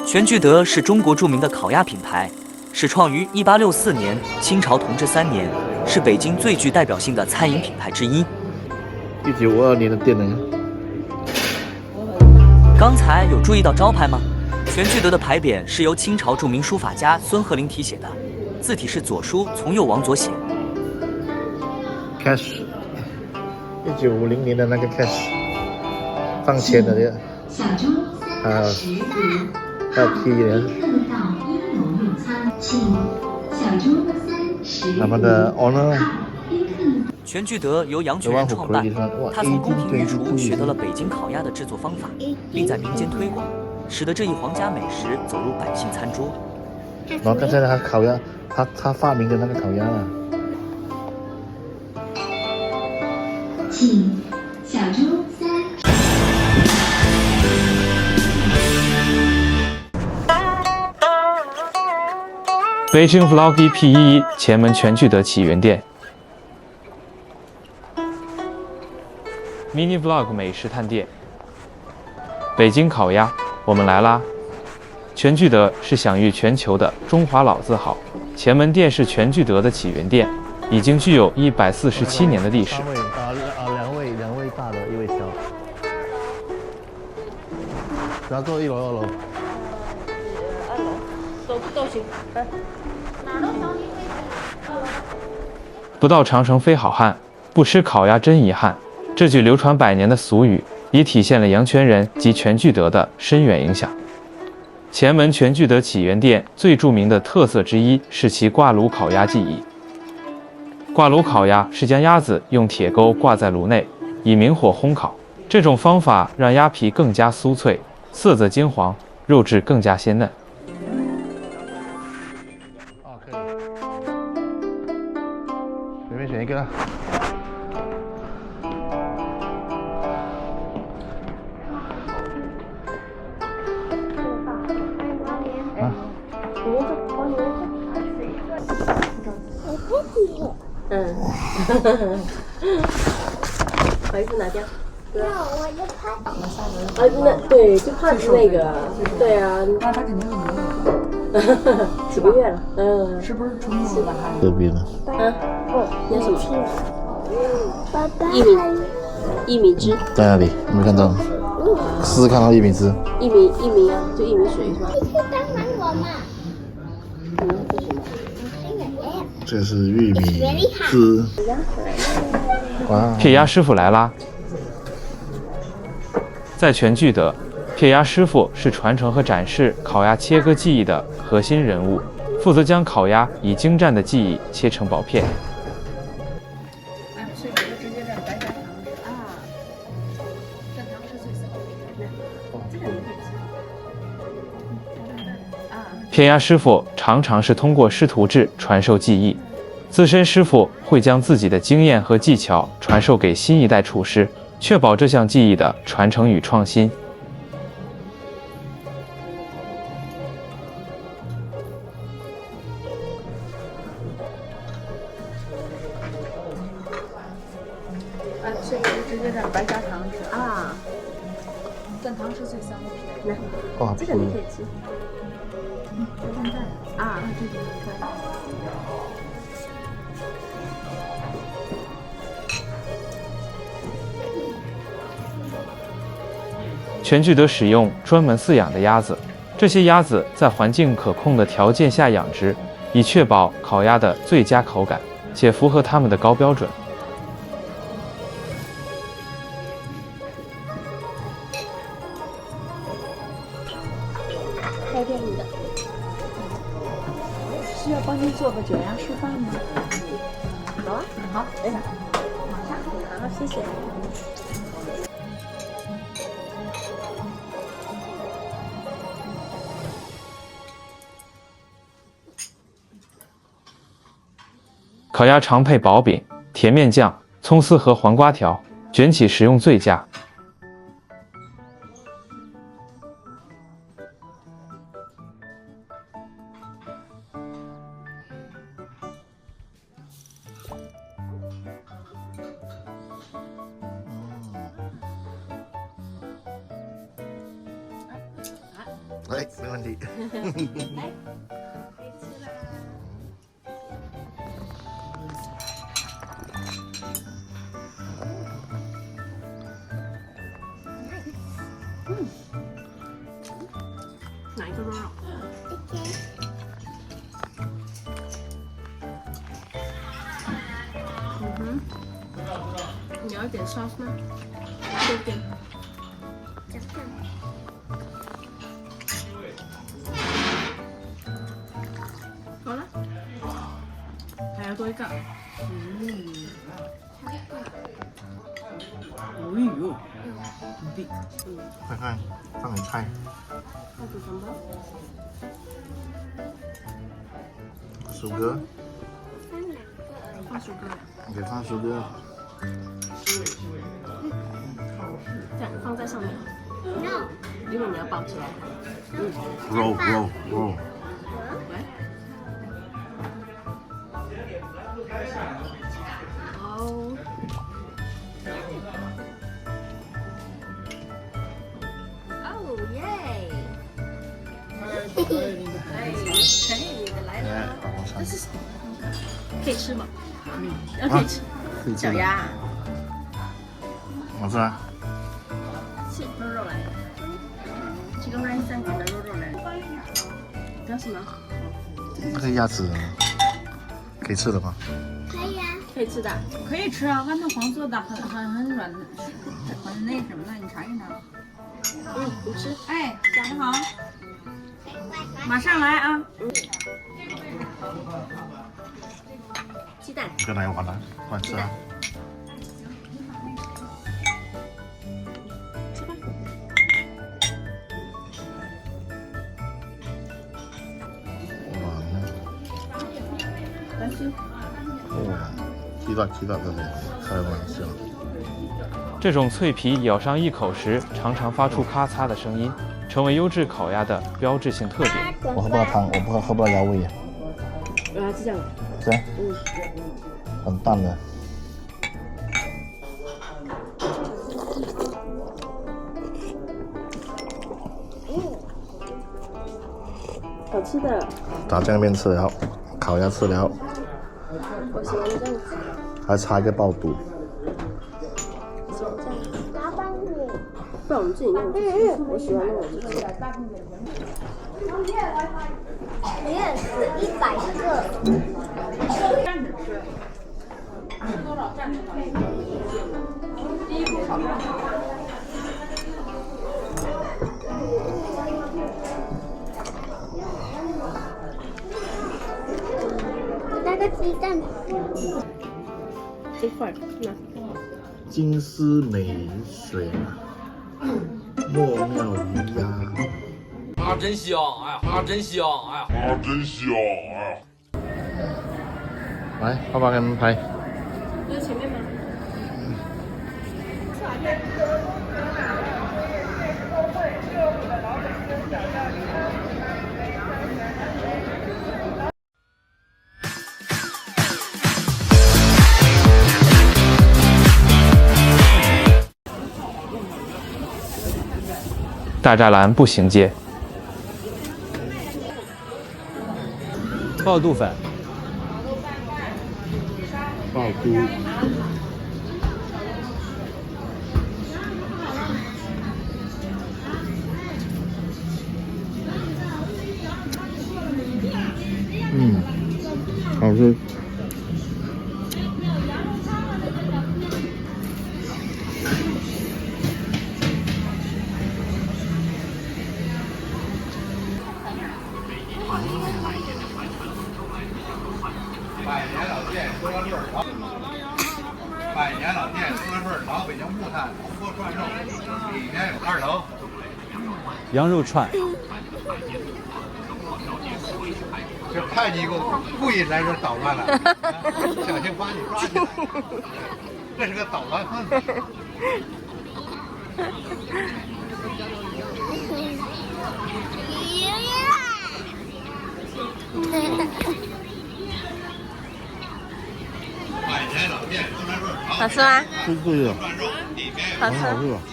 全聚德是中国著名的烤鸭品牌，始创于1864年，清朝同治3年，是北京最具代表性的餐饮品牌之一。1952年的店呢？刚才有注意到招牌吗？全聚德的牌匾是由清朝著名书法家孙鹤龄题写的，字体是左书从右往左写。cash，1950年的那个 cash， 放钱的这个，还有 T 呢。他们的 owner。全聚德由杨全元创办，他从宫廷御厨学得了北京烤鸭的制作方法，并在民间推广，使得这一皇家美食走入百姓餐桌。然后刚才他烤鸭，他发明的那个烤鸭啊。请小猪3。北京 Vlog P11前门全聚德起源店。Mini Vlog 美食探店。北京烤鸭，我们来啦！全聚德是享誉全球的中华老字号，前门店是全聚德的起源店，已经具有147年的历史。两位大的，一位小。然后坐1楼、2楼。2楼都行，哪都行。不到长城非好汉，不吃烤鸭真遗憾。这句流传百年的俗语，也体现了阳泉人及全聚德的深远影响。前门全聚德起源店最著名的特色之一是其挂炉烤鸭技艺。挂炉烤鸭是将鸭子用铁钩挂在炉内，以明火烘烤。这种方法让鸭皮更加酥脆，色泽金黄，肉质更加鲜嫩。可以。随便选一个。把衣服拿掉。那我就怕。那对，就怕那个，对啊。那他肯定是没有。几个月了？是不是春季的还？这边呢？那什么？爸爸薏米汁。在哪里？没看到。试试看到薏米汁。薏米啊，就薏米水是吧？你去帮忙我嘛。这是玉米汁。哇！撇鸭师傅来啦！在全聚德，撇鸭师傅是传承和展示烤鸭切割技艺的核心人物，负责将烤鸭以精湛的技艺切成薄片。所以就直接在白砂糖啊，蘸糖是最小的。这个也可以吃。撇鸭师傅常常是通过师徒制传授技艺，资深师傅会将自己的经验和技巧传授给新一代厨师，确保这项技艺的传承与创新。所以就直接蘸白砂糖吃啊，蘸糖是最香的。哇，这个你可以吃。现在啊，这个可以。全聚德使用专门饲养的鸭子，这些鸭子在环境可控的条件下养殖，以确保烤鸭的最佳口感，且符合他们的高标准。开店里的。需要帮您做个卷鸭蔬饭吗？好啊，好，哎，好，谢谢。烤鸭常配薄饼、甜面酱、葱丝和黄瓜条，卷起食用最佳。哎，没问题。来，可以吃啦。哪一个肉肉？你要点 sauce 吗？这边。好了，还要多一个。哎呦，快快放点菜。那煮什么？薯哥，放薯哥。给放薯哥。这样放在上面。No， 因为你要包起来。肉。来。哦。哦耶！哎，你的来了。这是可以吃吗？可以吃。小鸭。好吃啊。是肉肉来的。这个 rice 上面的肉肉来的。不要什么？这个鸭子可以吃的吗？可以啊。可以吃的。可以吃啊，豌豆黄做的很软，很那什么的，你尝一尝。你吃。哎，小不好，马上来啊！鸡蛋。你跟哪个玩的？快吃啊！吃吧。担心。哇，期待这种，开玩笑。这种脆皮咬上一口时，常常发出咔嚓的声音，成为优质烤鸭的标志性特点。我喝不到汤，我喝不到鸭味。是这样。是。很淡的。好吃的。炸酱面吃了，烤鸭吃了，我喜欢这样子。还差一个爆肚。老板你。不然我们自己弄。我喜欢弄我自己。你也是100个。站着吃。吃多少站着烤？第一口烤鸭。那个鸡蛋。这块拿。金丝梅水墨妙鱼鸭。啊，真香！哎呀，啊，真香！哎呀，啊，真香！哎呀。来，爸爸给你们拍。在前面吗？大栅栏步行街。爆肚粉。爆肚。好吃。百年老店中关村儿，百年老店中关村儿老北京木炭锅涮肉，里面有2层。羊肉串。这派你给我故意来这捣乱了，小心把你抓起来。这是个捣乱分子。百年老店中关村儿。好吃吗？对的。好吃。好吃。